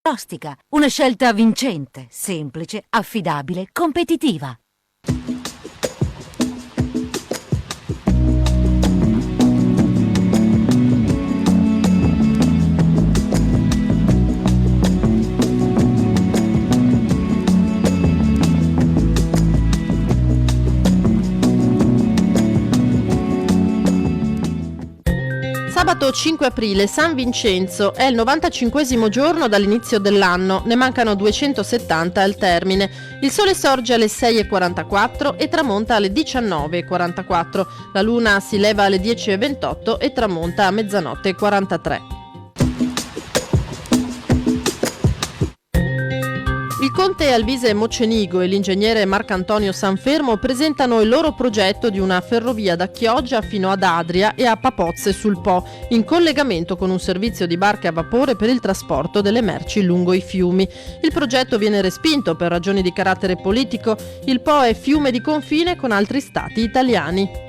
Ostica, una scelta vincente, semplice, affidabile, competitiva. Sabato 5 aprile, San Vincenzo, è il 95esimo giorno dall'inizio dell'anno, ne mancano 270 al termine. Il sole sorge alle 6:44 e tramonta alle 19:44. La luna si leva alle 10:28 e tramonta a mezzanotte 43. Il conte Alvise Mocenigo e l'ingegnere Marcantonio Sanfermo presentano il loro progetto di una ferrovia da Chioggia fino ad Adria e a Papozze sul Po, in collegamento con un servizio di barche a vapore per il trasporto delle merci lungo i fiumi. Il progetto viene respinto per ragioni di carattere politico. Il Po è fiume di confine con altri stati italiani.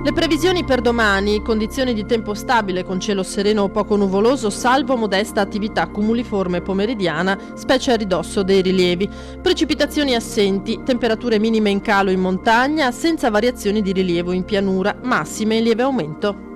Le previsioni per domani: condizioni di tempo stabile con cielo sereno o poco nuvoloso, salvo modesta attività cumuliforme pomeridiana, specie a ridosso dei rilievi. Precipitazioni assenti, temperature minime in calo in montagna, senza variazioni di rilievo in pianura, massime in lieve aumento.